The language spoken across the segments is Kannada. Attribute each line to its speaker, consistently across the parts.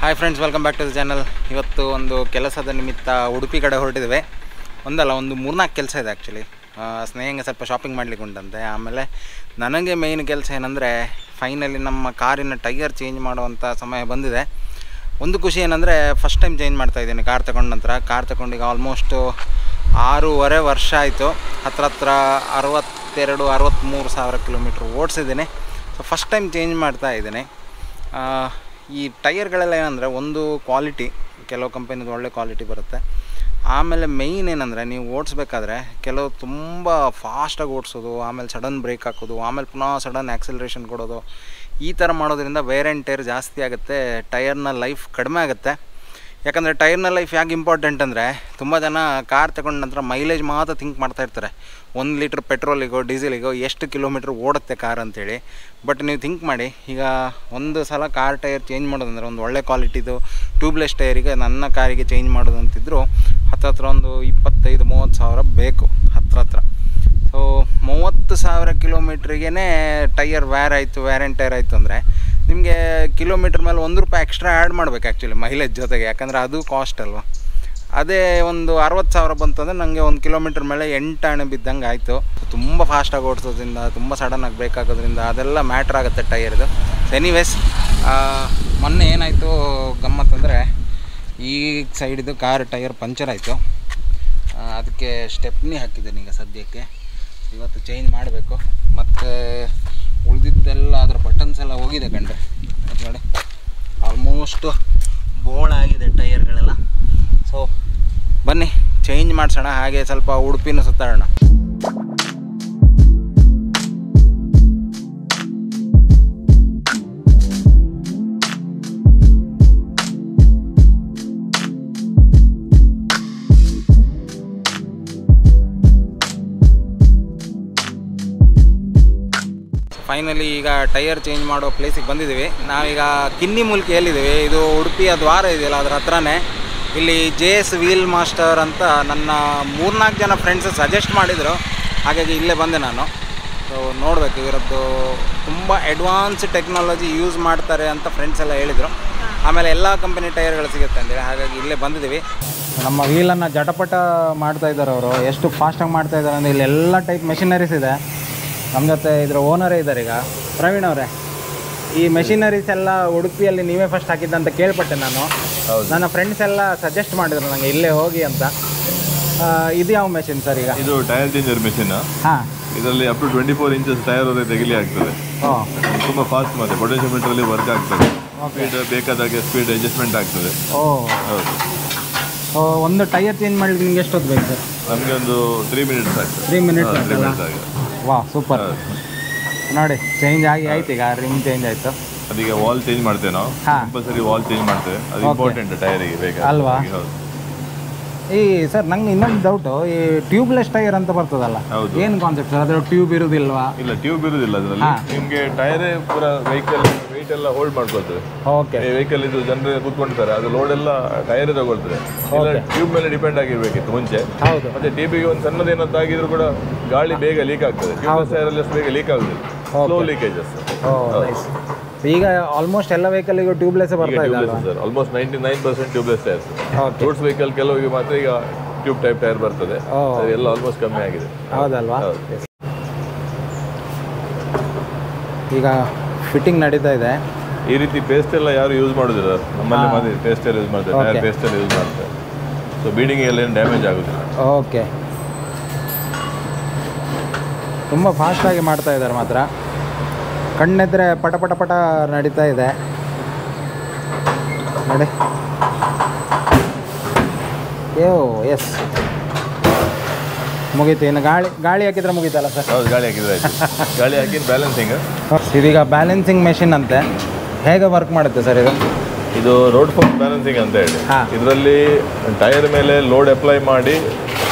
Speaker 1: Hi friends, welcome back to the channel. ಇವತ್ತು ಒಂದು ಕೆಲಸದ ನಿಮಿತ್ತ ಉಡುಪಿ ಕಡೆ ಹೊರಟಿದ್ದೇವೆ. ಒಂದು 3-4 ಕೆಲಸ ಇದೆ ಆ್ಯಕ್ಚುಲಿ. ಸ್ನೇಹಿತಂಗೆ ಸ್ವಲ್ಪ ಶಾಪಿಂಗ್ ಮಾಡಲಿಕ್ಕೆ ಉಂಟಂತೆ. ಆಮೇಲೆ ನನಗೆ ಮೇಯ್ನ್ ಕೆಲಸ ಏನಂದರೆ, ಫೈನಲಿ ನಮ್ಮ ಕಾರಿನ ಟೈಯರ್ ಚೇಂಜ್ ಮಾಡುವಂಥ ಸಮಯ ಬಂದಿದೆ. ಒಂದು ಖುಷಿ ಏನಂದರೆ, ಫಸ್ಟ್ ಟೈಮ್ ಚೇಂಜ್ ಮಾಡ್ತಾಯಿದ್ದೀನಿ ಕಾರ್ ತಗೊಂಡ ನಂತರ. ಕಾರ್ ತಗೊಂಡೀಗ ಆಲ್ಮೋಸ್ಟು 6.5 ವರ್ಷ ಆಯಿತು. ಹತ್ರ 62-63 ಸಾವಿರ ಕಿಲೋಮೀಟ್ರ್ ಓಡಿಸಿದ್ದೀನಿ. ಸೊ ಫಸ್ಟ್ ಟೈಮ್ ಚೇಂಜ್ ಮಾಡ್ತಾಯಿದ್ದೀನಿ. ಈ ಟೈರ್ಗಳೆಲ್ಲ ಏನಂದರೆ, ಒಂದು ಕ್ವಾಲಿಟಿ, ಕೆಲವು ಕಂಪನಿದು ಒಳ್ಳೆ ಕ್ವಾಲಿಟಿ ಬರುತ್ತೆ. ಆಮೇಲೆ ಮೇಯ್ನ್ ಏನಂದರೆ, ನೀವು ಓಡಿಸ್ಬೇಕಾದ್ರೆ ಕೆಲವು ತುಂಬ ಫಾಸ್ಟಾಗಿ ಓಡಿಸೋದು, ಆಮೇಲೆ ಸಡನ್ ಬ್ರೇಕ್ ಹಾಕೋದು, ಆಮೇಲೆ ಪುನಃ ಸಡನ್ ಆ್ಯಕ್ಸಲರೇಷನ್ ಕೊಡೋದು, ಈ ಥರ ಮಾಡೋದ್ರಿಂದ ವೇರ್ ಆ್ಯಂಡ್ ಟೈರ್ ಜಾಸ್ತಿ ಆಗುತ್ತೆ, ಟೈರ್ನ ಲೈಫ್ ಕಡಿಮೆ ಆಗುತ್ತೆ. ಯಾಕಂದರೆ ಟೈರ್ನ ಲೈಫ್ ಯಾಕೆ ಇಂಪಾರ್ಟೆಂಟ್ ಅಂದರೆ, ತುಂಬ ಜನ ಕಾರ್ ತಗೊಂಡ ನಂತರ ಮೈಲೇಜ್ ಮಾತ್ರ ಥಿಂಕ್ ಮಾಡ್ತಾಯಿರ್ತಾರೆ. 1 ಲೀಟ್ರ್ ಪೆಟ್ರೋಲಿಗೋ ಡೀಸೆಲಿಗೋ ಎಷ್ಟು ಕಿಲೋಮೀಟ್ರ್ ಓಡುತ್ತೆ ಕಾರ್ ಅಂತೇಳಿ. ಬಟ್ ನೀವು ಥಿಂಕ್ ಮಾಡಿ, ಈಗ ಒಂದು ಸಲ ಕಾರ್ ಟೈರ್ ಚೇಂಜ್ ಮಾಡೋದಂದರೆ, ಒಂದು ಒಳ್ಳೆ ಕ್ವಾಲಿಟಿದು ಟ್ಯೂಬ್ಲೆಸ್ ಟೈರಿಗೆ ನನ್ನ ಕಾರಿಗೆ ಚೇಂಜ್ ಮಾಡೋದು ಅಂತಿದ್ರು ಹತ್ರ ಒಂದು 25-30 ಸಾವಿರ ಬೇಕು ಹತ್ರ. ಸೊ 30,000 ಕಿಲೋಮೀಟ್ರಿಗೇ ಟೈರ್ ವೇರ್ ಆ್ಯಂಡ್ ಟೈರ್ ಆಯಿತು ಅಂದರೆ, ನಿಮಗೆ ಕಿಲೋಮೀಟ್ರ್ ಮೇಲೆ ₹1 ಎಕ್ಸ್ಟ್ರಾ ಆ್ಯಡ್ ಮಾಡಬೇಕು ಆ್ಯಕ್ಚುಲಿ ಮೈಲೇಜ್ ಜೊತೆಗೆ. ಯಾಕಂದರೆ ಅದು ಕಾಸ್ಟ್ ಅಲ್ವ. ಅದೇ ಒಂದು 60,000 ಬಂತು ಅಂದರೆ ನನಗೆ 1 ಕಿಲೋಮೀಟ್ರ್ ಮೇಲೆ 8 ಆಣೆ ಬಿದ್ದಂಗೆ ಆಯಿತು. ತುಂಬ ಫಾಸ್ಟಾಗಿ ಓಡಿಸೋದ್ರಿಂದ, ತುಂಬ ಸಡನ್ನಾಗಿ ಬ್ರೇಕ್ ಹಾಕೋದ್ರಿಂದ ಅದೆಲ್ಲ ಮ್ಯಾಟ್ರ್ ಆಗುತ್ತೆ ಟೈರ್ದು. ಎನಿವೇಸ್, ಮೊನ್ನೆ ಏನಾಯಿತು ಗಮ್ಮತ್ತಂದರೆ, ಈ ಸೈಡಿದು ಕಾರ್ ಟೈರ್ ಪಂಚರ್ ಆಯಿತು. ಅದಕ್ಕೆ ಸ್ಟೆಪ್ನಿ ಹಾಕಿದ್ದೀನಿ ಈಗ ಸದ್ಯಕ್ಕೆ. ಇವತ್ತು ಚೇಂಜ್ ಮಾಡಬೇಕು. ಮತ್ತು ಉಳಿದಿದ್ದೆಲ್ಲ ಅದರ ಬಟನ್ಸ್ ಎಲ್ಲ ಹೋಗಿದೆ ಕಂಡ್ರೆ. ಅದು ನೋಡಿ, ಆಲ್ಮೋಸ್ಟು ಬೋಳಾಗಿದೆ ಟೈರ್ಗಳೆಲ್ಲ. ಸೊ ಬನ್ನಿ ಚೇಂಜ್ ಮಾಡಿಸೋಣ, ಹಾಗೆ ಸ್ವಲ್ಪ ಉಡುಪಿನೂ ಸುತ್ತಾಡೋಣ. ಫೈನಲಿ ಈಗ ಟೈರ್ ಚೇಂಜ್ ಮಾಡೋ ಪ್ಲೇಸಿಗೆ ಬಂದಿದ್ದೀವಿ. ನಾವೀಗ ಕಿನ್ನಿಮೂಲ್ಕಿಯಲ್ಲಿದ್ದೀವಿ. ಇದು ಉಡುಪಿಯ ದ್ವಾರ ಇದೆಯಲ್ಲ, ಅದರ ಹತ್ರನೇ. ಇಲ್ಲಿ JS ವೀಲ್ ಮಾಸ್ಟರ್ ಅಂತ ನನ್ನ 3-4 ಜನ ಫ್ರೆಂಡ್ಸ್ ಸಜೆಸ್ಟ್ ಮಾಡಿದರು, ಹಾಗಾಗಿ ಇಲ್ಲೇ ಬಂದೆ ನಾನು. ಸೊ ನೋಡಬೇಕು, ಇವರದ್ದು ತುಂಬ ಅಡ್ವಾನ್ಸ್ ಟೆಕ್ನಾಲಜಿ ಯೂಸ್ ಮಾಡ್ತಾರೆ ಅಂತ ಫ್ರೆಂಡ್ಸ್ ಎಲ್ಲ ಹೇಳಿದರು. ಆಮೇಲೆ ಎಲ್ಲ ಕಂಪನಿ ಟೈರ್ಗಳು ಸಿಗುತ್ತೆ ಅಂತೇಳಿ, ಹಾಗಾಗಿ ಇಲ್ಲೇ ಬಂದಿದ್ದೀವಿ. ನಮ್ಮ ವೀಲನ್ನು ಜಟಪಟ ಮಾಡ್ತಾಯಿದ್ದಾರೆ ಅವರು. ಎಷ್ಟು ಫಾಸ್ಟಾಗಿ ಮಾಡ್ತಾಯಿದ್ದಾರೆ ಅಂದರೆ, ಇಲ್ಲಿ ಎಲ್ಲ ಟೈಪ್ ಮೆಷಿನರೀಸ್ ಇದೆ. ನಮ್ಮ ಜೊತೆ ಇದರ ಓನರೇ ಇದ್ದಾರೆ ಈಗ, ಪ್ರವೀಣ್ ಅವರೇ. ಈ ಮೆಷಿನರೀಸ್ ಎಲ್ಲ ಉಡುಪಿಯಲ್ಲಿ ನೀವೇ ಫಸ್ಟ್ ಹಾಕಿದ್ದಂತ ಕೇಳ್ಪಟ್ಟೆ ನಾನು. ನನ್ನ ಫ್ರೆಂಡ್ಸ್ ಎಲ್ಲ ಸಜೆಸ್ಟ್ ಮಾಡಿದ್ರು ನನಗೆ ಇಲ್ಲೇ ಹೋಗಿ ಅಂತ. ಇದು ಯಾವ ಮೆಷಿನ್ ಸರ್? ಈಗ
Speaker 2: ಇದು ಟೈರ್ ಚೇಂಜರ್ ಮೆಷಿನ್.
Speaker 1: ಹಾಂ,
Speaker 2: ಇದರಲ್ಲಿ ಅಪ್ ಟು 24 ಇಂಚಸ್ ಟೈರ್ ವರೆಗೆ ತೆಗಿಲಿ ಆಗ್ತದೆ. ತುಂಬ ಫಾಸ್ಟ್, ಮತ್ತೆ ಪೊಟೆನ್ಷಿಯೋಮೀಟರಲ್ಲಿ ವರ್ಕ್ ಆಗ್ತದೆ. ಸ್ಪೀಡ್ ಬೇಕಾದಾಗೆ ಸ್ಪೀಡ್ ಅಡ್ಜಸ್ಟ್ಮೆಂಟ್ ಆಗ್ತದೆ.
Speaker 1: ಹೌದು. ಒಂದು ಟೈರ್ ಚೇಂಜ್ ಮಾಡಲಿಕ್ಕೆ ನಿಮ್ಗೆ ಎಷ್ಟೊತ್ತು ಬೇಕು ಸರ್?
Speaker 2: ನಮಗೆ ಒಂದು 3 ಮಿನಿಟ್ಸ್ ಆಗ್ತದೆ.
Speaker 1: 3 ಮಿನಿಟ್ಸ್ ಆಗಿದೆ. ವಾ, ಸೂಪರ್. ನೋಡಿ, ಚೇಂಜ್ ಆಯ್ತು. ಈಗ ರಿಮ್ ಚೇಂಜ್ ಆಯಿತು.
Speaker 2: ಅದೀಗ ವಾಲ್ ಚೇಂಜ್ ಮಾಡ್ತೇವೆ ನಾವು. ಕಂಪಲ್ಸರಿ ವಾಲ್ ಚೇಂಜ್ ಮಾಡ್ತೇವೆ. ಅದು ಇಂಪಾರ್ಟೆಂಟ್ ಟೈರಿಗೆ ಬೇಕಾ
Speaker 1: ಅಲ್ವಾ? ಈ ಸರ್, ನಂಗೆ ಇನ್ನೊಂದು ಡೌಟು, ಈ ಟ್ಯೂಬ್ಲೆಸ್ ಟೈರ್ ಅಂತ ಬರ್ತದಲ್ಲ, ಏನು ಕಾನ್ಸೆಪ್ಟ್ ಸರ್? ಅದರ ಟ್ಯೂಬ್ ಇರೋದಿಲ್ವಾ?
Speaker 2: ಇಲ್ಲ, ಟ್ಯೂಬ್ ಇರೋದಿಲ್ಲ ಅದರಲ್ಲಿ. ನಿಮಗೆ ಟೈರೇ ಪೂರ ವೆಹಿಕಲ್ ವೆಯ್ಟ್ ಎಲ್ಲ ಹೋಲ್ಡ್ ಮಾಡ್ಕೊಳ್ತದೆ.
Speaker 1: ಓಕೆ.
Speaker 2: ವೆಹಿಕಲ್ ಇದು ಜನರು ಕೂತ್ಕೊಂಡಿರ್ತಾರೆ, ಅದು ಲೋಡ್ ಎಲ್ಲ ಟೈರೇ ತಗೊಳ್ತದೆ. ಟ್ಯೂಬ್ ಮೇಲೆ ಡಿಪೆಂಡ್ ಆಗಿರ್ಬೇಕಿತ್ತು ಮುಂಚೆ.
Speaker 1: ಹೌದು.
Speaker 2: ಮತ್ತೆ TBಗೆ ಒಂದು ಸಣ್ಣದೇನಾದ್ರು ಆಗಿದ್ರು ಕೂಡ ಗಾಳಿ ಬೇಗ ಲೀಕ್ ಆಗ್ತದೆ. ಟ್ಯೂಬ್ಲೆಸ್ ಟೈರಲ್ಲಿ ಅಷ್ಟು ಬೇಗ ಲೀಕ್ ಆಗುದಿಲ್ಲ, ಸ್ಲೋ ಲೀಕೇಜಸ್.
Speaker 1: ಈಗ ಆಲ್ಮೋಸ್ಟ್ ಎಲ್ಲ ವೆಹಿಕಲ್ಗೂ ಟ್ಯೂಬ್ಲೆಸ್ ಬರ್ತಾ ಇದೆ
Speaker 2: sir. Almost 99% tubeless tyres. Goods vehicle ಕೆಲವಿಗೆ ಮಾತ್ರ ಈಗ ಟ್ಯೂಬ್ ಟೈಪ್ ಟೈರ್ ಬರ್ತದೆ. ಎಲ್ಲ ಆಲ್ಮೋಸ್ಟ್ ಕಮ್ಮಿ ಆಗಿದೆ.
Speaker 1: ಹೌದಲ್ವಾ? ಈಗ ಫಿಟ್ಟಿಂಗ್ ನಡೀತಾ ಇದೆ.
Speaker 2: ಈ ರೀತಿ ಪೇಸ್ಟ್ ಎಲ್ಲ ಯಾರು ಯೂಸ್ ಮಾಡೋದಿಲ್ಲ ನಮ್ಮಲ್ಲಿ. ಮಾತ್ರ ಪೇಸ್ಟ್ ಯೂಸ್ ಮಾಡ್ತಾರೆ, ಟೈರ್ ಪೇಸ್ಟ್ ಎಲ್ಲ ಯೂಸ್ ಮಾಡ್ತಾರೆ. ಸೊ ಬೀಡಿಂಗ್ ಎಲ್ಲ ಏನು ಡ್ಯಾಮೇಜ್ ಆಗೋದಿಲ್ಲ.
Speaker 1: ಓಕೆ. ತುಂಬ ಫಾಸ್ಟಾಗಿ ಮಾಡ್ತಾ ಇದ್ದಾರೆ ಮಾತ್ರ. ಕಣ್ಣೆದ್ರೆ ಪಟ ಪಟ ಪಟ ನಡೀತಾ ಇದೆ ನೋಡಿ. ಎಸ್, ಮುಗೀತು. ಇನ್ನು ಗಾಳಿ ಹಾಕಿದ್ರೆ ಮುಗೀತಲ್ಲ ಸರ್?
Speaker 2: ಹೌದು, ಗಾಳಿ ಹಾಕಿದ್ರೆ ಆಯ್ತು. ಗಾಳಿ ಹಾಕಿದ್ದು ಬ್ಯಾಲೆನ್ಸಿಂಗ್.
Speaker 1: ಇದೀಗ ಬ್ಯಾಲೆನ್ಸಿಂಗ್ ಮೆಷಿನ್ ಅಂತೆ. ಹೇಗೆ ವರ್ಕ್ ಮಾಡುತ್ತೆ ಸರ್ ಇದು?
Speaker 2: ಇದು ರೋಡ್ ಫೋರ್ಸ್ ಬ್ಯಾಲೆನ್ಸಿಂಗ್ ಅಂತ ಹೇಳಿ, ಇದರಲ್ಲಿ ಟೈರ್ ಮೇಲೆ ಲೋಡ್ ಅಪ್ಲೈ ಮಾಡಿ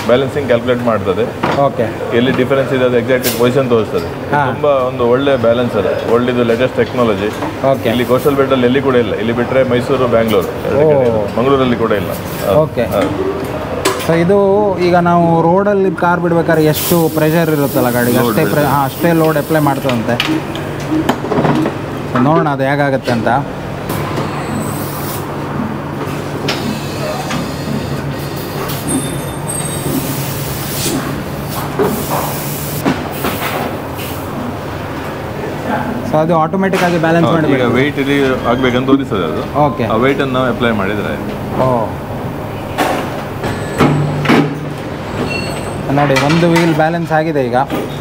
Speaker 2: ಬ್ಯಾಲೆನ್ಸಿಂಗ್ ಕ್ಯಾಲ್ಕುಲೇಟ್ ಮಾಡ್ತದೆ.
Speaker 1: ಓಕೆ.
Speaker 2: ಎಲ್ಲಿ ಡಿಫರೆನ್ಸ್ ಇದೆ ಅದು ಎಕ್ಸಾಕ್ಟ್ ಪೊಸಿಷನ್ ತೋರಿಸ್ತದೆ. ತುಂಬ ಒಂದು ಒಳ್ಳೆ ಬ್ಯಾಲೆನ್ಸರ್, ಒಳ್ಳೆದು ಲೇಟೆಸ್ಟ್ ಟೆಕ್ನಾಲಜಿ. ಇಲ್ಲಿ ಕೋಸ್ಟಲ್ ಬೆಲ್ಟಲ್ಲಿ ಎಲ್ಲಿ ಕೂಡ ಇಲ್ಲ. ಇಲ್ಲಿ ಬಿಟ್ಟರೆ ಮೈಸೂರು, ಬ್ಯಾಂಗ್ಳೂರು, ಮಂಗಳೂರಲ್ಲಿ ಕೂಡ ಇಲ್ಲ. ಓಕೆ.
Speaker 1: ಸೊ ಇದು ಈಗ ನಾವು ರೋಡಲ್ಲಿ ಕಾರ್ ಬಿಡ್ಬೇಕಾದ್ರೆ ಎಷ್ಟು ಪ್ರೆಷರ್ ಇರುತ್ತಲ್ಲ ಗಾಡಿಗೆ, ಅಷ್ಟೇ ಲೋಡ್ ಅಪ್ಲೈ ಮಾಡ್ತದಂತೆ. ನೋಡೋಣ ಅದು ಹೇಗಾಗುತ್ತೆ ಅಂತ. ಅದು ಆಟೋಮೆಟಿಕ್ ಆಗಿ ಬ್ಯಾಲೆನ್ಸ್
Speaker 2: ಈಗ
Speaker 1: ಮಾಡಬೇಕು.
Speaker 2: ವೆಯ್ಟ್ ಇಲ್ಲಿ ಆಗ್ಬೇಕಂತ ತೋರಿಸ್ತದೆ ಅದು.
Speaker 1: ಓಕೆ.
Speaker 2: ಆ ವೆಯ್ಟನ್ನು ನಾವು ಅಪ್ಲೈ ಮಾಡಿದರೆ
Speaker 1: ನೋಡಿ ಒಂದು ವೀಲ್ ಬ್ಯಾಲೆನ್ಸ್ ಆಗಿದೆ. ಈಗ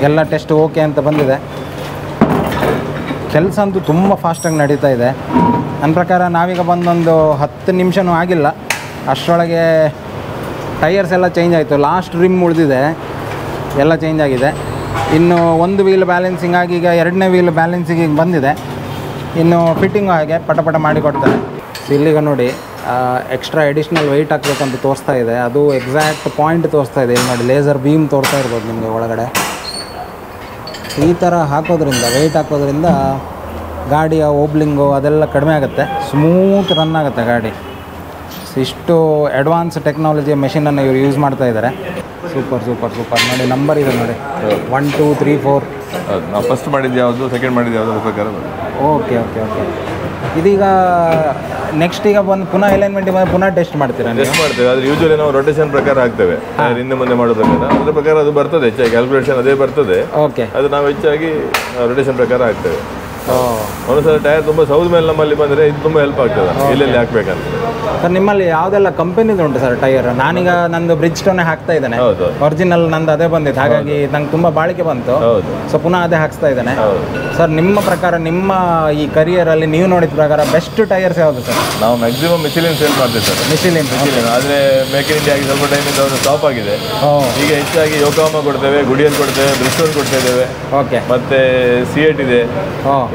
Speaker 1: ಎಲ್ಲ ಟೆಸ್ಟ್ ಓಕೆ ಅಂತ ಬಂದಿದೆ. ಕೆಲಸ ಅಂತೂ ತುಂಬ ಫಾಸ್ಟಾಗಿ ನಡೀತಾ ಇದೆ. ನನ್ನ ಪ್ರಕಾರ ನಾವೀಗ ಬಂದೊಂದು 10 ನಿಮಿಷನೂ ಆಗಿಲ್ಲ ಅಷ್ಟರೊಳಗೆ ಟೈರ್ಸ್ ಎಲ್ಲ ಚೇಂಜ್ ಆಯಿತು. ಲಾಸ್ಟ್ ರಿಮ್ ಉಳಿದಿದೆ, ಎಲ್ಲ ಚೇಂಜ್ ಆಗಿದೆ. ಇನ್ನು ಒಂದು ವೀಲ್ ಬ್ಯಾಲೆನ್ಸಿಂಗ್ ಆಗಿ ಈಗ 2ನೇ ವೀಲ್ ಬ್ಯಾಲೆನ್ಸಿಂಗ್ ಬಂದಿದೆ. ಇನ್ನು ಫಿಟ್ಟಿಂಗು ಹಾಗೆ ಪಟ ಮಾಡಿಕೊಡ್ತಾರೆ. ಇಲ್ಲಿಗ ನೋಡಿ ಎಕ್ಸ್ಟ್ರಾ ಎಡಿಷ್ನಲ್ ವೆಯ್ಟ್ ಹಾಕ್ಬೇಕಂತ ತೋರಿಸ್ತಾ ಇದೆ. ಅದು ಎಕ್ಸಾಕ್ಟ್ ಪಾಯಿಂಟ್ ತೋರಿಸ್ತಾ ಇದೆ. ಇಲ್ಲಿ ನೋಡಿ ಲೇಸರ್ ಬೀಮ್ ತೋರಿಸ್ತಾ ಇರ್ಬೋದು ನಿಮಗೆ ಒಳಗಡೆ. ಈ ಥರ ಹಾಕೋದ್ರಿಂದ ವೆಯ್ಟ್ ಹಾಕೋದ್ರಿಂದ ಗಾಡಿಯ ಓಬ್ಲಿಂಗು ಅದೆಲ್ಲ ಕಡಿಮೆ ಆಗುತ್ತೆ, ಸ್ಮೂತ್ ರನ್ ಆಗುತ್ತೆ ಗಾಡಿ. ಇಷ್ಟು ಅಡ್ವಾನ್ಸ್ ಟೆಕ್ನಾಲಜಿಯ ಮೆಷಿನನ್ನು ಇವರು ಯೂಸ್ ಮಾಡ್ತಾ ಇದ್ದಾರೆ. ಸೂಪರ್ ನೋಡಿ, ನಂಬರ್ ಇದೆ ನೋಡಿ 1 2 3 4.
Speaker 2: ನಾವು ಫಸ್ಟ್ ಮಾಡಿದ್ದು ಯಾವುದು, ಸೆಕೆಂಡ್ ಮಾಡಿದ್ದು ಯಾವುದು ಅದ್ರ ಪ್ರಕಾರ.
Speaker 1: ಓಕೆ. ಇದೀಗ ನೆಕ್ಸ್ಟ್ ಈಗ ಬಂದು ಪುನಃ ಅಲೈನ್ಮೆಂಟ್ ಪುನಃ ಟೆಸ್ಟ್ ಮಾಡ್ತೀರಾ?
Speaker 2: ಟೆಸ್ಟ್ ಮಾಡ್ತೇವೆ. ಆದರೆ ಯೂಶುವಲಿ ನಾವು ರೊಟೇಷನ್ ಪ್ರಕಾರ ಹಾಕ್ತೇವೆ, ಹಿಂದೆ ಮುಂದೆ ಮಾಡೋ ಪ್ರಕಾರ. ಅದ್ರ ಪ್ರಕಾರ ಅದು ಬರ್ತದೆ, ಹೆಚ್ಚಾಗಿ ಕ್ಯಾಲ್ಕುಲೇಷನ್ ಅದೇ ಬರ್ತದೆ.
Speaker 1: ಓಕೆ.
Speaker 2: ಅದು ನಾವು ಹೆಚ್ಚಾಗಿ ರೊಟೇಷನ್ ಪ್ರಕಾರ ಹಾಕ್ತೇವೆ. ಒಂದೊಂದ್ಸಲ ಟೈರ್ ತುಂಬ ಸೌದ ಮೇಲೆ ನಮ್ಮಲ್ಲಿ ಬಂದರೆ ಇದು ತುಂಬ ಹೆಲ್ಪ್ ಆಗ್ತದೆ ಎಲ್ಲೆಲ್ಲಿ ಹಾಕ್ಬೇಕಂತ.
Speaker 1: ಸರ್ ನಿಮ್ಮಲ್ಲಿ ಯಾವುದೆಲ್ಲ ಕಂಪನಿದು ಉಂಟು ಸರ್ ಟೈರ್? ನಾನೀಗ ನಂದು ಬ್ರಿಡ್ಜ್ ಸ್ಟೋನೇ ಹಾಕ್ತಾ ಇದ್ದೇನೆ. ಒರಿಜಿನಲ್ ನಂದು ಅದೇ ಬಂದಿತ್ತು, ಹಾಗಾಗಿ ನಂಗೆ ತುಂಬ ಬಾಳಿಕೆ ಬಂತು. ಸೊ ಪುನಃ ಅದೇ ಹಾಕ್ಸ್ತಾ ಇದ್ದೇನೆ. ಸರ್ ನಿಮ್ಮ ಪ್ರಕಾರ, ನಿಮ್ಮ ಈ ಕರಿಯರಲ್ಲಿ ನೀವು ನೋಡಿದ ಪ್ರಕಾರ ಬೆಸ್ಟ್ ಟೈರ್ಸ್ ಯಾವುದು ಸರ್?
Speaker 2: ನಾವು ಮ್ಯಾಕ್ಸಿಮಮ್ ಮಿಚಿಲಿನ್ ಸೇಲ್ ಮಾಡ್ತೀವಿ ಸರ್. ಮಿಚಿಲಿನ್ ಆದರೆ ಮೇಕ್ ಇನ್ ಇಂಡಿಯಾ ಆಗಿ ಸ್ವಲ್ಪ ಟೈಮಿಂದ ಅವರು ಸ್ಟಾಪ್ ಆಗಿದೆ. ಈಗ ಹೆಚ್ಚಾಗಿ ಯೋಕಾಮ ಕೊಡ್ತೇವೆ, ಗುಡಿಯಲ್ ಕೊಡ್ತೇವೆ, ಬ್ರಿಸ್ಟೋನ್ ಕೊಡ್ತಾ ಇದ್ದೇವೆ.
Speaker 1: ಓಕೆ.
Speaker 2: ಮತ್ತೆ ಸಿಎಟ್ ಇದೆ,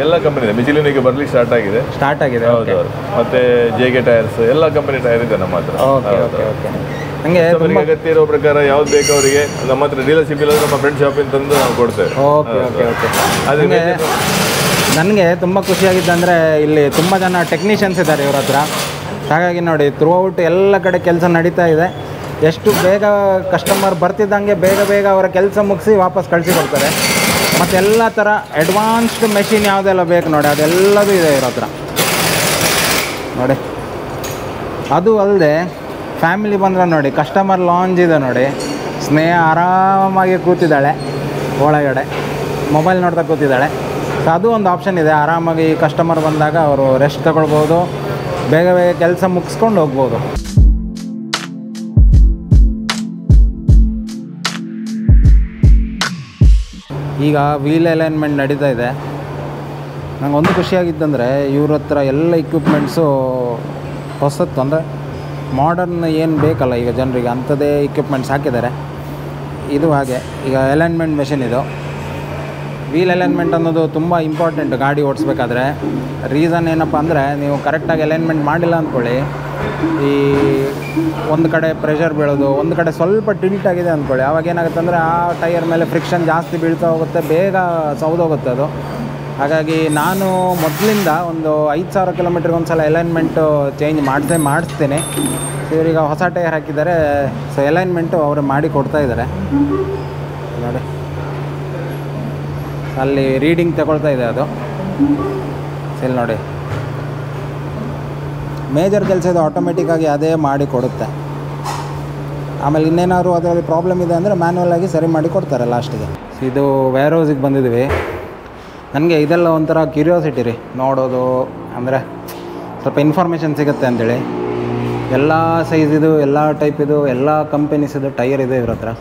Speaker 2: ಎಲ್ಲ ಕಂಪನಿ ಇದೆ. ಮಿಚಿಲಿನ್ ಈಗ ಬರ್ಲಿಕ್ಕೆ ಸ್ಟಾರ್ಟ್ ಆಗಿದೆ. ಹೌದು. ಮತ್ತೆ ಜೆಕೆ ಟೈರ್ಸ್ ಎಲ್ಲ ಕಂಪನಿ ಟೈರ್ ಇದೆ ನಮ್ಮ ಹತ್ರ.
Speaker 1: ನನಗೆ
Speaker 2: ಅಗತ್ಯ ಇರೋ ಪ್ರಕಾರ ಯಾವ್ದು ಬೇಕು ಅವರಿಗೆ ನಮ್ಮ ಹತ್ರ ಡೀಲರ್ಶಿಪ್ ಇಲ್ಲ, ನಮ್ಮ ಫ್ರೆಂಡ್ ಶಾಪಿಂದ ತಂದು ನಾವು ಕೊಡ್ತೇವೆ.
Speaker 1: ಅದಕ್ಕೆ ನನಗೆ ತುಂಬ ಖುಷಿಯಾಗಿದ್ದಂದರೆ ಇಲ್ಲಿ ತುಂಬ ಜನ ಟೆಕ್ನಿಷಿಯನ್ಸ್ ಇದ್ದಾರೆ ಇವ್ರ ಹತ್ರ. ಹಾಗಾಗಿ ನೋಡಿ ಥ್ರೂಔಟ್ ಎಲ್ಲ ಕಡೆ ಕೆಲಸ ನಡೀತಾ ಇದೆ. ಎಷ್ಟು ಬೇಗ ಕಸ್ಟಮರ್ ಬರ್ತಿದ್ದಂಗೆ ಬೇಗ ಅವರ ಕೆಲಸ ಮುಗಿಸಿ ವಾಪಸ್ ಕಳಿಸಿಕೊಡ್ತಾರೆ. ಮತ್ತು ಎಲ್ಲ ಥರ ಅಡ್ವಾನ್ಸ್ಡ್ ಮೆಷಿನ್ ಯಾವುದೆಲ್ಲ ಬೇಕು ನೋಡಿ ಅದೆಲ್ಲದೂ ಇದೆ ಇವ್ರ ಹತ್ರ ನೋಡಿ. ಅದು ಅಲ್ಲದೆ ಫ್ಯಾಮಿಲಿ ಬಂದರೆ ನೋಡಿ ಕಸ್ಟಮರ್ ಲಾಂಜ್ ಇದೆ ನೋಡಿ. ಸ್ನೇಹ ಆರಾಮಾಗಿ ಕೂತಿದ್ದಾಳೆ ಒಳಗಡೆ, ಮೊಬೈಲ್ ನೋಡ್ತಾ ಕೂತಿದ್ದಾಳೆ. ಸೊ ಅದು ಒಂದು ಆಪ್ಷನ್ ಇದೆ. ಆರಾಮಾಗಿ ಕಸ್ಟಮರ್ ಬಂದಾಗ ಅವರು ರೆಸ್ಟ್ ತಗೊಳ್ಬೋದು, ಬೇಗ ಕೆಲಸ ಮುಗಿಸ್ಕೊಂಡು ಹೋಗ್ಬೋದು. ಈಗ ವೀಲ್ ಅಲೈನ್ಮೆಂಟ್ ನಡೀತಾ ಇದೆ. ನಂಗೆ ಒಂದು ಖುಷಿಯಾಗಿದ್ದಂದರೆ ಇವ್ರ ಹತ್ರ ಎಲ್ಲ ಇಕ್ವಿಪ್ಮೆಂಟ್ಸು ಹೊಸತ್ತು, ಅಂದರೆ ಮಾಡರ್ನ್ ಏನು ಬೇಕಲ್ಲ ಈಗ ಜನರಿಗೆ ಅಂಥದ್ದೇ ಇಕ್ವಿಪ್ಮೆಂಟ್ಸ್ ಹಾಕಿದ್ದಾರೆ. ಇದು ಹಾಗೆ ಈಗ ಅಲೈನ್ಮೆಂಟ್ ಮೆಷಿನ್ ಇದು. ವೀಲ್ ಅಲೈನ್ಮೆಂಟ್ ಅನ್ನೋದು ತುಂಬ ಇಂಪಾರ್ಟೆಂಟ್ ಗಾಡಿ ಓಡಿಸ್ಬೇಕಾದ್ರೆ. ರೀಸನ್ ಏನಪ್ಪ ಅಂದರೆ ನೀವು ಕರೆಕ್ಟಾಗಿ ಅಲೈನ್ಮೆಂಟ್ ಮಾಡಿಲ್ಲ ಅಂದ್ಕೊಳ್ಳಿ, ಈ ಒಂದು ಕಡೆ ಪ್ರೆಷರ್ ಬೀಳೋದು, ಒಂದು ಕಡೆ ಸ್ವಲ್ಪ ಟಿಲ್ಟ್ ಆಗಿದೆ ಅಂದ್ಕೊಳ್ಳಿ, ಆವಾಗ ಏನಾಗುತ್ತೆ ಅಂದರೆ ಆ ಟೈರ್ ಮೇಲೆ ಫ್ರಿಕ್ಷನ್ ಜಾಸ್ತಿ ಬೀಳ್ತಾ ಹೋಗುತ್ತೆ, ಬೇಗ ಸೌದೋಗುತ್ತೆ ಅದು. ಹಾಗಾಗಿ ನಾನು ಮೊದಲಿಂದ ಒಂದು 5,000 ಕಿಲೋಮೀಟ್ರಿಗೆ ಒಂದು ಸಲ ಅಲೈನ್ಮೆಂಟು ಚೇಂಜ್ ಮಾಡಿಸ್ತೀನಿ. ಇವರೀಗ ಹೊಸ ಟೈರ್ ಹಾಕಿದ್ದಾರೆ, ಸೊ ಅಲೈನ್ಮೆಂಟು ಅವರು ಮಾಡಿ ಕೊಡ್ತಾ ಇದ್ದಾರೆ ನೋಡಿ. ಅಲ್ಲಿ ರೀಡಿಂಗ್ ತಗೊಳ್ತಾ ಇದೆ ಅದು. ಇಲ್ಲಿ ನೋಡಿ ಮೇಜರ್ ಕೆಲಸ ಇದು ಆಟೋಮೆಟಿಕ್ಕಾಗಿ ಅದೇ ಮಾಡಿ ಕೊಡುತ್ತೆ. ಆಮೇಲೆ ಇನ್ನೇನಾದ್ರು ಅದರಲ್ಲಿ ಪ್ರಾಬ್ಲಮ್ ಇದೆ ಅಂದರೆ ಮ್ಯಾನ್ಯಲಾಗಿ ಸರಿ ಮಾಡಿ ಕೊಡ್ತಾರೆ ಲಾಸ್ಟಿಗೆ. ಇದು ವೇರ್ ಹೌಸಿಗೆ ಬಂದಿದ್ದೀವಿ. ನನಗೆ ಇದೆಲ್ಲ ಒಂಥರ ಕ್ಯೂರಿಯಾಸಿಟಿ ರೀ, ನೋಡೋದು ಅಂದರೆ ಸ್ವಲ್ಪ ಇನ್ಫಾರ್ಮೇಷನ್ ಸಿಗುತ್ತೆ ಅಂಥೇಳಿ. ಎಲ್ಲ ಸೈಜಿದು, ಎಲ್ಲ ಟೈಪಿದು, ಎಲ್ಲ ಕಂಪೆನೀಸಿದು ಟೈರ್ ಇದೆ ಇವ್ರ ಹತ್ರ.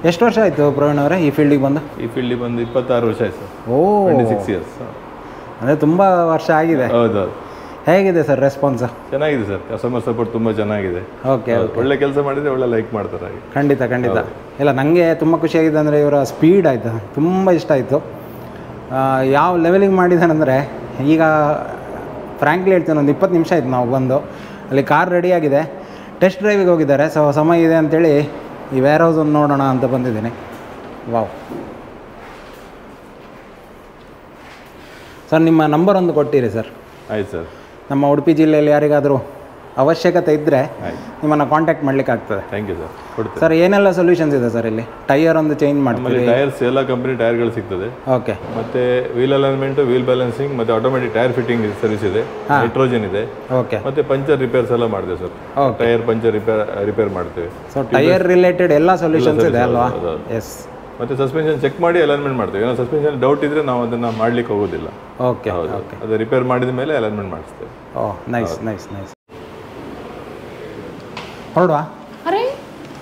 Speaker 1: ಎಷ್ಟು ವರ್ಷ ಆಯಿತು ಪ್ರವೀಣ್ ಅವರೇ ಈ ಫೀಲ್ಡಿಗೆ ಬಂದು?
Speaker 2: ಈ ಫೀಲ್ಡಿಗೆ ಬಂದು 26 ವರ್ಷ ಆಯಿತು ಸರ್. 26 ಇಯರ್ಸ್
Speaker 1: ಅಂದರೆ ತುಂಬ ವರ್ಷ ಆಗಿದೆ.
Speaker 2: ಹೌದು.
Speaker 1: ಹೇಗಿದೆ ಸರ್ ರೆಸ್ಪಾನ್ಸ್?
Speaker 2: ಚೆನ್ನಾಗಿದೆ ಸರ್, ಕಸ್ಟಮರ್ ಸಪೋರ್ಟ್ ತುಂಬ ಚೆನ್ನಾಗಿದೆ.
Speaker 1: ಓಕೆ.
Speaker 2: ಒಳ್ಳೆ ಕೆಲಸ ಮಾಡಿದರೆ ಒಳ್ಳೆ ಲೈಕ್ ಮಾಡ್ತಾರೆ.
Speaker 1: ಖಂಡಿತ. ಇಲ್ಲ ನನಗೆ ತುಂಬ ಖುಷಿಯಾಗಿದೆ ಅಂದರೆ ಇವರ ಸ್ಪೀಡ್ ಆಯಿತು, ತುಂಬ ಇಷ್ಟ ಆಯಿತು. ಯಾವ ಲೆವೆಲಿಗೆ ಮಾಡಿದ್ದಾನಂದರೆ ಈಗ ಫ್ರ್ಯಾಂಕ್ಲಿ ಹೇಳ್ತೀನಿ, ಒಂದು 20 ನಿಮಿಷ ಆಯಿತು ನಾವು ಬಂದು. ಅಲ್ಲಿ ಕಾರ್ ರೆಡಿಯಾಗಿದೆ, ಟೆಸ್ಟ್ ಡ್ರೈವಿಗೆ ಹೋಗಿದ್ದಾರೆ. ಸೊ ಸಮಯ ಇದೆ ಅಂಥೇಳಿ ಈ ವೇರ್ ಹೌಸ್ ಒಂದು ನೋಡೋಣ ಅಂತ ಬಂದಿದ್ದೀನಿ. ವಾವ್ ಸರ್, ನಿಮ್ಮ ನಂಬರ್ ಒಂದು ಕೊಟ್ಟಿರಿ ಸರ್.
Speaker 2: ಆಯ್ತು ಸರ್.
Speaker 1: ನಮ್ಮ ಉಡುಪಿ ಜಿಲ್ಲೆಯಲ್ಲಿ ಯಾರಿಗಾದರೂ ಅವಶ್ಯಕತೆ ಇದ್ದರೆ ನಿಮ್ಮನ್ನು ಕಾಂಟ್ಯಾಕ್ಟ್ ಮಾಡಲಿಕ್ಕೆ ಆಗ್ತದೆ.
Speaker 2: Thank you sir. ಕೊಡ್ತೇವೆ
Speaker 1: ಸರ್. ಏನೆಲ್ಲ ಸೊಲ್ಯೂಷನ್ಸ್ ಇದೆ ಸರ್ ಇಲ್ಲಿ? ಟೈರ್ ಒಂದು ಚೇಂಜ್ ಮಾಡ್ತೀವಿ?
Speaker 2: ಟೈರ್ಸ್ ಎಲ್ಲ ಕಂಪನಿ ಟೈರ್ಗಳು ಸಿಗ್ತದೆ.
Speaker 1: ಓಕೆ.
Speaker 2: ಮತ್ತೆ ವೀಲ್ ಅಲೈನ್ಮೆಂಟ್, ವೀಲ್ ಬ್ಯಾಲೆನ್ಸಿಂಗ್, ಮತ್ತೆ ಆಟೋಮೆಟಿಕ್ ಟೈರ್ ಫಿಟ್ಟಿಂಗ್ ಸರ್ವಿಸ್ ಇದೆ, ನೈಟ್ರೋಜನ್ ಇದೆ.
Speaker 1: ಓಕೆ.
Speaker 2: ಮತ್ತೆ ಪಂಚರ್ ರಿಪೇರ್ಸ್ ಎಲ್ಲ ಮಾಡ್ತೇವೆ ಸರ್. ಟೈರ್ ಪಂಚರ್ ರಿಪೇರ್ ಮಾಡ್ತೇವೆ.
Speaker 1: ಸೊ ಟೈರ್ ರಿಲೇಟೆಡ್ ಎಲ್ಲ ಸೊಲ್ಯೂಷನ್ಸ್ ಇದೆ ಅಲ್ವಾ? ಎಸ್.
Speaker 2: ಮತ್ತು ಸಸ್ಪೆನ್ಷನ್ ಚೆಕ್ ಮಾಡಿ ಅಲೈನ್ಮೆಂಟ್ ಮಾಡ್ತೇವೆ. ಏನೋ ಸಸ್ಪೆನ್ಷನ್ ಡೌಟ್ ಇದ್ದರೆ ನಾವು ಅದನ್ನು ಮಾಡಲಿಕ್ಕೆ ಹೋಗೋದಿಲ್ಲ.
Speaker 1: ಓಕೆ ಓಕೆ,
Speaker 2: ಅದು ರಿಪೇರ್ ಮಾಡಿದ ಮೇಲೆ ಅಲೈನ್ಮೆಂಟ್ ಮಾಡಿಸ್ತೇವೆ.
Speaker 1: ಓಹ್ ನೈಸ್ ನೈಸ್ ನೈಸ್. ಹೊರಡುವ?
Speaker 3: ಅರೆ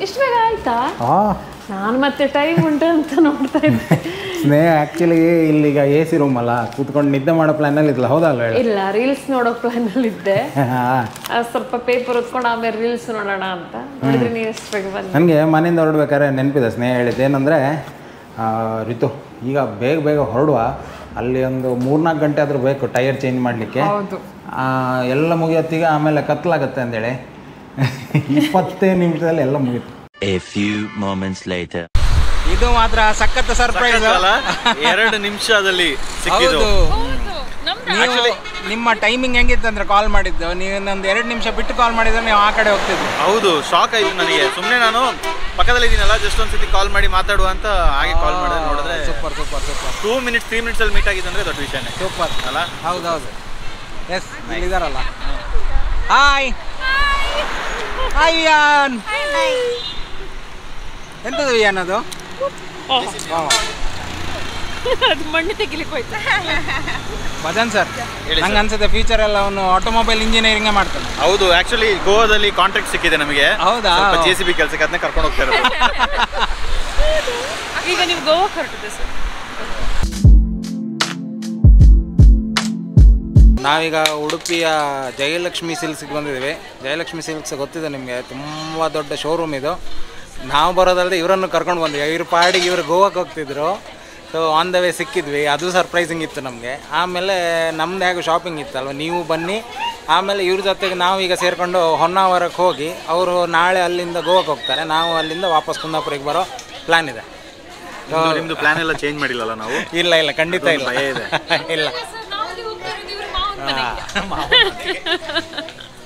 Speaker 3: ಇಷ್ಟು ಬೇಗ ಆಯ್ತಾ?
Speaker 1: ಹಾಂ,
Speaker 3: ನಾನು ಮತ್ತೆ ಟೈಮ್ ಉಂಟು ಅಂತ ನೋಡ್ತಾ ಇದ್ದೆ.
Speaker 1: ಸ್ನೇಹ ಆ್ಯಕ್ಚುಲಿ ಇಲ್ಲಿಗ ಎ ಸಿ ರೂಮ್ ಅಲ್ಲ, ಕೂತ್ಕೊಂಡು ನಿದ್ದೆ ಮಾಡೋ ಪ್ಲ್ಯಾನಲ್ಲಿ ಇದ್ಲ, ಹೌದಲ್ವ?
Speaker 3: ಇಲ್ಲ, ರೀಲ್ಸ್ ನೋಡೋ ಪ್ಲಾನಲ್ಲಿ ಇದ್ದೆ.
Speaker 1: ಹಾಂ,
Speaker 3: ಸ್ವಲ್ಪ ಪೇಪರ್ ಹೊತ್ಕೊಂಡು ಆಮೇಲೆ ರೀಲ್ಸ್ ನೋಡೋಣ ಅಂತ ನೋಡಿದ್ರೆ ನೀವು ಎಷ್ಟು ಬೇಗ ಬಂದು.
Speaker 1: ನನಗೆ ಮನೆಯಿಂದ ಹೊರಡ್ಬೇಕಾದ್ರೆ ನೆನಪಿದೆ ಸ್ನೇಹ ಹೇಳಿದ್ದು ಏನಂದರೆ, ರಿತು ಈಗ ಬೇಗ ಬೇಗ ಹೊರಡುವ, ಅಲ್ಲಿ ಒಂದು 3-4 ಗಂಟೆ ಆದರೂ ಬೇಕು ಟೈರ್ ಚೇಂಜ್ ಮಾಡಲಿಕ್ಕೆ, ಎಲ್ಲ ಮುಗಿಯೊತ್ತಿಗೆ ಆಮೇಲೆ ಕತ್ಲಾಗತ್ತೆ ಅಂದೇಳಿ 20 ನಿಮಿಷದಲ್ಲಿ ಎಲ್ಲ ಮುಗೀತು.
Speaker 4: A few moments later.
Speaker 1: ಇದು ಮಾತ್ರ ಸಖತ್ ಸರ್ಪ್ರೈಸ್ ಅಲ್ಲ,
Speaker 5: 2 ನಿಮಿಷದಲ್ಲಿ ಸಿಕ್ಕಿದ್ದು.
Speaker 1: ನೀವು ನಿಮ್ಮ ಟೈಮಿಂಗ್ ಹೆಂಗಿತ್ತು ಅಂದ್ರೆ ಕಾಲ್ ಮಾಡಿದ್ದು, ನೀವು ಇನ್ನೊಂದು 2 ನಿಮಿಷ ಬಿಟ್ಟು ಕಾಲ್ ಮಾಡಿದ್ರೆ ನೀವು ಆ ಕಡೆ ಹೋಗ್ತಿದ್ವಿ.
Speaker 5: ಹೌದು, ಶಾಕ್ ಆಯ್ತು ನನಗೆ. ಸುಮ್ಮನೆ ನಾನು ಪಕ್ಕದಲ್ಲಿ ಇದ್ದೀನಲ್ಲ, ಜಸ್ಟ್ ಒಂದ್ಸತಿ ಕಾಲ್ ಮಾಡಿ ಮಾತಾಡುವ ಅಂತ ಹಾಗೆ ಕಾಲ್ ಮಾಡಿದ್ರೆ ನೋಡಿದ್ರೆ
Speaker 1: ಸೂಪರ್ ಸೂಪರ್ ಸೂಪರ್.
Speaker 5: 2 ಮಿನಿಟ್ಸ್ 3 ಮಿನಿಟ್ಸಲ್ಲಿ ಮೀಟ್ ಆಗಿದ್ದು ಅಂದರೆ ದೊಡ್ಡ ವಿಷಯನೇ.
Speaker 1: ಸೂಪರ್
Speaker 5: ಅಲ್ಲ?
Speaker 1: ಹೌದೌದು. ಎಸ್, ಇದಾರಲ್ಲ. Hi hi Viaan. ಎಂಥದ್ದು ವಿಯಾನ್ ಅದು?
Speaker 3: ಅದು ಮಣ್ಣು ತೆಗಿಲಿಕ್ಕೆ ಹೋಯ್ತು.
Speaker 1: ಭಜನ್ ಸರ್, ನಂಗೆ ಅನ್ಸುತ್ತೆ ಫ್ಯೂಚರ್ ಎಲ್ಲ ಅವನು ಆಟೋಮೊಬೈಲ್ ಇಂಜಿನಿಯರಿಂಗ್ ಮಾಡ್ತಾನೆ.
Speaker 5: ಹೌದು, ಆಕ್ಚುಲಿ ಗೋವಾದಲ್ಲಿ ಕಾಂಟ್ರಾಕ್ಟ್ ಸಿಕ್ಕಿದೆ ನಮಗೆ.
Speaker 1: ಹೌದಾ?
Speaker 5: JCB ಕೆಲಸಕ್ಕೆ ಅದನ್ನ ಕರ್ಕೊಂಡು ಹೋಗ್ತಾ ಇರೋದು.
Speaker 3: ಈಗ ನೀವು ಗೋವಾಕ್ಕೆ ಹೊರಟಿದೆ ಸರ್?
Speaker 1: ನಾವೀಗ ಉಡುಪಿಯ ಜಯಲಕ್ಷ್ಮಿ ಸಿಲ್ಕ್ಸ್ಗೆ ಬಂದಿದ್ದೀವಿ. ಜಯಲಕ್ಷ್ಮಿ ಸಿಲ್ಕ್ಸ್ ಗೊತ್ತಿದೆ ನಿಮಗೆ, ತುಂಬ ದೊಡ್ಡ ಶೋರೂಮ್ ಇದು. ನಾವು ಬರೋದಲ್ಲದೆ ಇವರನ್ನು ಕರ್ಕೊಂಡು ಬಂದ್ವಿ. ಇವ್ರ ಪಾಡಿಗೆ ಇವರು ಗೋವಾಕ್ಕೆ ಹೋಗ್ತಿದ್ರು. ಸೊ ಆನ್ ದ ವೇ ಸಿಕ್ಕಿದ್ವಿ, ಅದು ಸರ್ಪ್ರೈಸಿಂಗ್ ಇತ್ತು ನಮಗೆ. ಆಮೇಲೆ ನಮ್ಮದು ಹೇಗೂ ಶಾಪಿಂಗ್ ಇತ್ತಲ್ವ, ನೀವು ಬನ್ನಿ. ಆಮೇಲೆ ಇವ್ರ ಜೊತೆಗೆ ನಾವೀಗ ಸೇರಿಕೊಂಡು ಹೊನ್ನಾವರಕ್ಕೆ ಹೋಗಿ, ಅವರು ನಾಳೆ ಅಲ್ಲಿಂದ ಗೋವಾಕ್ಕೆ ಹೋಗ್ತಾರೆ, ನಾವು ಅಲ್ಲಿಂದ ವಾಪಸ್ ಕುಂದಾಪುರಿಗೆ ಬರೋ ಪ್ಲ್ಯಾನ್ ಇದೆ.
Speaker 5: ನಿಮ್ದು ಪ್ಲಾನ್ ಎಲ್ಲ ಚೇಂಜ್ ಮಾಡಿಲ್ಲಲ್ಲ ನಾವು?
Speaker 1: ಇಲ್ಲ ಇಲ್ಲ, ಖಂಡಿತ ಇಲ್ಲ ಇಲ್ಲ.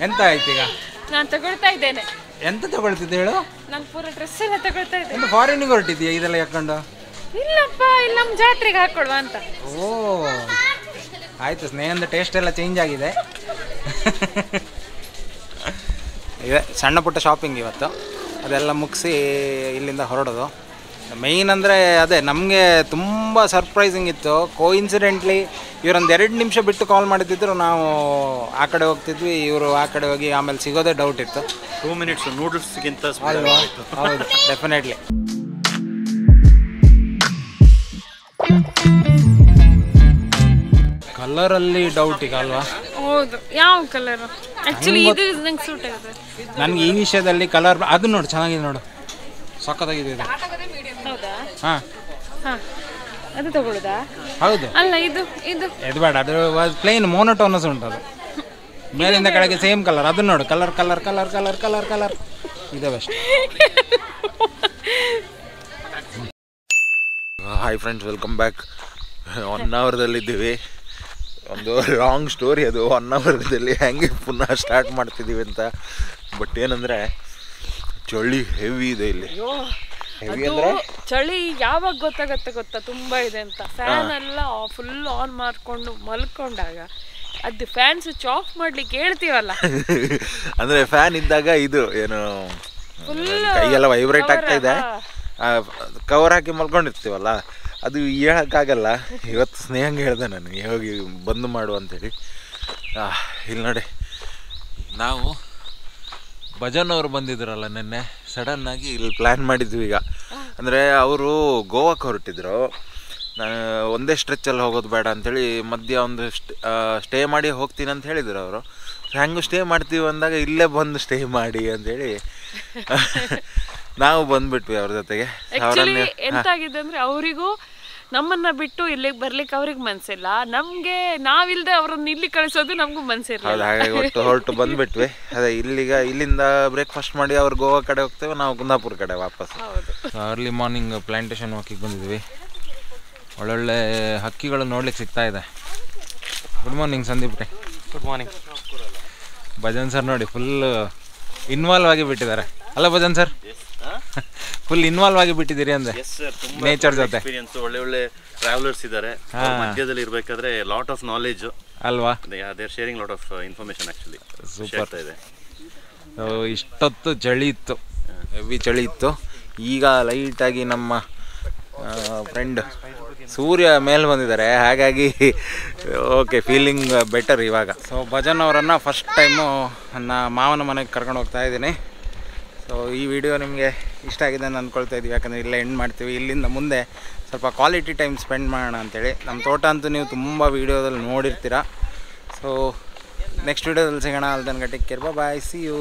Speaker 1: ಎಂತ ಆಯ್ತು ಈಗ?
Speaker 3: ನಾನು ತಗೊಳ್ತಾ ಇದ್ದೇನೆ.
Speaker 1: ಎಂತ ತಗೊಳ್ತಿದ್ದೆ ಹೇಳು?
Speaker 3: ನಾನು ಪೂರ ಡ್ರೆಸ್ ಎಲ್ಲ ತಗೊಳ್ತಾ ಇದ್ದೇನೆ.
Speaker 1: ಎಂತ ಫಾರಿನಿಗೆ ಹೊರಟಿದ್ಯಾ ಇದೆಲ್ಲ ಯಾಕೊಂಡು?
Speaker 3: ಇಲ್ಲಪ್ಪ, ಇಲ್ಲಿ ನಮ್ಮ ಜಾತ್ರೆಗೆ ಹಾಕೊಳ್ವಾ ಅಂತ.
Speaker 1: ಓ ಆಯಿತು, ಸ್ನೇಹದ ಟೇಸ್ಟ್ ಎಲ್ಲ ಚೇಂಜ್ ಆಗಿದೆ. ಇದೆ ಸಣ್ಣ ಪುಟ್ಟ ಶಾಪಿಂಗ್ ಇವತ್ತು, ಅದೆಲ್ಲ ಮುಗಿಸಿ ಇಲ್ಲಿಂದ ಹೊರಡೋದು. ಮೇಯ್ನ್ ಅಂದರೆ ಅದೇ ನಮಗೆ ತುಂಬ ಸರ್ಪ್ರೈಸಿಂಗ್ ಇತ್ತು. ಕೋಇನ್ಸಿಡೆಂಟ್ಲಿ ಇವರೊಂದು 2 ನಿಮಿಷ ಬಿಟ್ಟು ಕಾಲ್ ಮಾಡಿದ್ದಿದ್ರು ನಾವು ಆ ಕಡೆ ಹೋಗ್ತಿದ್ವಿ, ಇವರು ಆ ಕಡೆ ಹೋಗಿ ಆಮೇಲೆ ಸಿಗೋದೇ ಡೌಟ್ ಇತ್ತು.
Speaker 5: 2 ಮಿನಿಟ್ಸ್ ನೂಡಲ್ಸ್ಗಿಂತ
Speaker 1: ಅಲ್ವಾ? ಹೌದು, ಡೆಫಿನೆಟ್ಲಿ. ಕಲರಲ್ಲಿ ಡೌಟ್ ಈಗ ಅಲ್ವಾ?
Speaker 3: ಹೌದು, ಯಾವ ಕಲರ್ ಆಕ್ಚುಲಿ ಇದು ನಂಗೆ ಸೂಟ್ ಆಗುತ್ತೆ.
Speaker 1: ನನಗೆ ಈ ವಿಷಯದಲ್ಲಿ ಕಲರ್ ಅದು ನೋಡು, ಚೆನ್ನಾಗಿದೆ ನೋಡು, ಸಖತ್ತಾಗಿದೆ ಇದು.
Speaker 3: ಹೌದಾ?
Speaker 1: ಹಾಂ
Speaker 3: ಹಾಂ, ಅದು ತಗೊಳ್ಳುದಾ?
Speaker 1: ಹೌದು.
Speaker 3: ಅಲ್ಲ ಇದು ಇದು
Speaker 1: ಇದು ಬೇಡ, ಅದು ಪ್ಲೇನ್ ಮೋನೋಟೋನಸ್ ಉಂಟು, ಅದು ಮೇಲಿಂದ ಕೆಳಗೆ ಸೇಮ್ ಕಲರ್. ಅದನ್ನ ನೋಡು, colour colour colour colour colour colour ಇದೆ best.
Speaker 2: Hi friends, welcome back. 1 ಅವರ್ದಲ್ಲಿದ್ದೀವಿ. ಒಂದು ಲಾಂಗ್ ಸ್ಟೋರಿ ಅದು. 1 ಅವರ್ದಲ್ಲಿ ಹೆಂಗೆ ಪುನಃ ಸ್ಟಾರ್ಟ್ ಮಾಡ್ತಿದ್ದೀವಿ ಅಂತ. ಬಟ್ ಏನಂದರೆ ಚಳಿ ಹೆವಿ ಇದೆ ಇಲ್ಲಿ. ಹೆವಿ ಅಂದರೆ
Speaker 3: ಚಳಿ ಯಾವಾಗ ಗೊತ್ತಾ ತುಂಬಾ ಇದೆ ಅಂತ. ಫ್ಯಾನ್ ಎಲ್ಲ ಫುಲ್ ಆನ್ ಮಾಡ್ಕೊಂಡು ಮಲ್ಕೊಂಡಾಗ ಅದು ಫ್ಯಾನ್ ಸ್ವಿಚ್ ಆಫ್ ಮಾಡ್ಲಿಕ್ಕೆ ಹೇಳ್ತೀವಲ್ಲ,
Speaker 2: ಅಂದರೆ ಫ್ಯಾನ್ ಇದ್ದಾಗ ಇದು ಏನು ಕೈಯೆಲ್ಲ ವೈಬ್ರೇಟ್ ಆಗ್ತಾ ಇದೆ, ಕವರ್ ಹಾಕಿ ಮಲ್ಕೊಂಡಿರ್ತೀವಲ್ಲ, ಅದು ಹೇಳೋಕ್ಕಾಗಲ್ಲ. ಇವತ್ತು ಸ್ನೇಹಂಗೆ ಹೇಳ್ದೆ ನನಗೆ ಹೋಗಿ ಬಂದು ಮಾಡು ಅಂತೇಳಿ. ಇಲ್ಲಿ ನೋಡಿ, ನಾವು ಭಜನ್ ಅವರು ಬಂದಿದ್ರಲ್ಲ ನಿನ್ನೆ, ಸಡನ್ನಾಗಿ ಇಲ್ಲಿ ಪ್ಲ್ಯಾನ್ ಮಾಡಿದ್ವಿ ಈಗ. ಅಂದರೆ ಅವರು ಗೋವಾಕ್ಕೆ ಹೊರಟಿದ್ರು. ನಾನು ಒಂದೇ ಸ್ಟ್ರೆಚ್ಚಲ್ಲಿ ಹೋಗೋದು ಬೇಡ ಅಂಥೇಳಿ ಮಧ್ಯ ಒಂದು ಸ್ಟೇ ಮಾಡಿ ಹೋಗ್ತೀನಿ ಅಂತ ಹೇಳಿದ್ರು ಅವರು. ಹೆಂಗೂ ಸ್ಟೇ ಮಾಡ್ತೀವಿ ಅಂದಾಗ ಇಲ್ಲೇ ಬಂದು ಸ್ಟೇ ಮಾಡಿ ಅಂಥೇಳಿ ನಾವು ಬಂದ್ಬಿಟ್ವಿ ಅವ್ರ ಜೊತೆಗೆ.
Speaker 3: ಎಂತಾಗಿದೆ ಅಂದರೆ ಅವರಿಗೂ ನಮ್ಮನ್ನ ಬಿಟ್ಟು ಇಲ್ಲಿಗೆ ಬರ್ಲಿಕ್ಕೆ ಅವ್ರಿಗೆ ಮನ್ಸಿಲ್ಲ, ನಮ್ಗೆ ನಾವಿಲ್ದೆ ಅವ್ರನ್ನ ಇಲ್ಲಿ ಕಳಿಸೋದು ನಮಗೂ ಮನ್ಸಿಲ್ಲ.
Speaker 2: ಹೌದು, ಹಾಗಾಗಿ ಹೊರಟು ಬಂದ್ಬಿಟ್ವಿ. ಅದೇ ಇಲ್ಲಿಂದ ಬ್ರೇಕ್ಫಾಸ್ಟ್ ಮಾಡಿ ಅವ್ರು ಗೋವಾ ಕಡೆ ಹೋಗ್ತೇವೆ, ನಾವು ಕುಂದಾಪುರ ಕಡೆ ವಾಪಸ್.
Speaker 1: ಅರ್ಲಿ ಮಾರ್ನಿಂಗ್ ಪ್ಲಾಂಟೇಶನ್ ವಾಕಿಗೆ ಬಂದಿದ್ವಿ. ಒಳ್ಳೊಳ್ಳೆ ಹಕ್ಕಿಗಳು ನೋಡ್ಲಿಕ್ಕೆ ಸಿಗ್ತಾ ಇದೆ. ಗುಡ್ ಮಾರ್ನಿಂಗ್ ಸಂದೀಪ್ ರೇ.
Speaker 5: Good morning.
Speaker 1: ಭಜನ್ ಸರ್ ನೋಡಿ ಫುಲ್ ಇನ್ವಾಲ್ವ್ ಆಗಿ ಬಿಟ್ಟಿದ್ದಾರೆ ಅಲ್ಲ ಭಜನ್ ಸರ್? ಫುಲ್ ಇನ್ವಾಲ್ವ್ ಆಗಿ ಬಿಟ್ಟಿದ್ದೀರಿ ಅಂದ್ರೆ ನೇಚರ್ ಜೊತೆ.
Speaker 5: ಒಳ್ಳೆ ಒಳ್ಳೆ ಟ್ರಾವೆಲರ್ಸ್ ಇದ್ದಾರೆ ಮಧ್ಯದಲ್ಲಿ ಇರಬೇಕಾದ್ರೆ ಲಾಟ್ ಆಫ್ ನಾಲೆಜ್
Speaker 1: ಅಲ್ವಾ?
Speaker 5: They are sharing lot of information actually.
Speaker 1: Super ಇದೆ. ಇಷ್ಟೊತ್ತು ಚಳಿ ಇತ್ತು, ಹೆವಿ ಚಳಿ ಇತ್ತು. ಈಗ ಲೈಟಾಗಿ ನಮ್ಮ ಫ್ರೆಂಡ್ ಸೂರ್ಯ ಮೇಲೆ ಬಂದಿದ್ದಾರೆ, ಹಾಗಾಗಿ ಓಕೆ ಫೀಲಿಂಗ್ ಬೆಟರ್ ಇವಾಗ. ಸೊ ಭಜನ್ ಅವರನ್ನು ಫಸ್ಟ್ ಟೈಮು ನನ್ನ ಮಾವನ ಮನೆಗೆ ಕರ್ಕೊಂಡು ಹೋಗ್ತಾ ಇದ್ದೀನಿ. ಸೊ ಈ ವಿಡಿಯೋ ನಿಮಗೆ ಇಷ್ಟ ಆಗಿದೆ ಅಂತ ಅಂದ್ಕೊಳ್ತಾ ಇದ್ದೀವಿ, ಯಾಕಂದರೆ ಇಲ್ಲೇ ಎಂಡ್ ಮಾಡ್ತೀವಿ. ಇಲ್ಲಿಂದ ಮುಂದೆ ಸ್ವಲ್ಪ ಕ್ವಾಲಿಟಿ ಟೈಮ್ ಸ್ಪೆಂಡ್ ಮಾಡೋಣ ಅಂತೇಳಿ. ನಮ್ಮ ತೋಟ ಅಂತೂ ನೀವು ತುಂಬ ವೀಡಿಯೋದಲ್ಲಿ ನೋಡಿರ್ತೀರ. ಸೊ ನೆಕ್ಸ್ಟ್ ವೀಡಿಯೋದಲ್ಲಿ ಸಿಗೋಣ. ಅಲ್ಲಿ ತನಕ take care, bye, see you.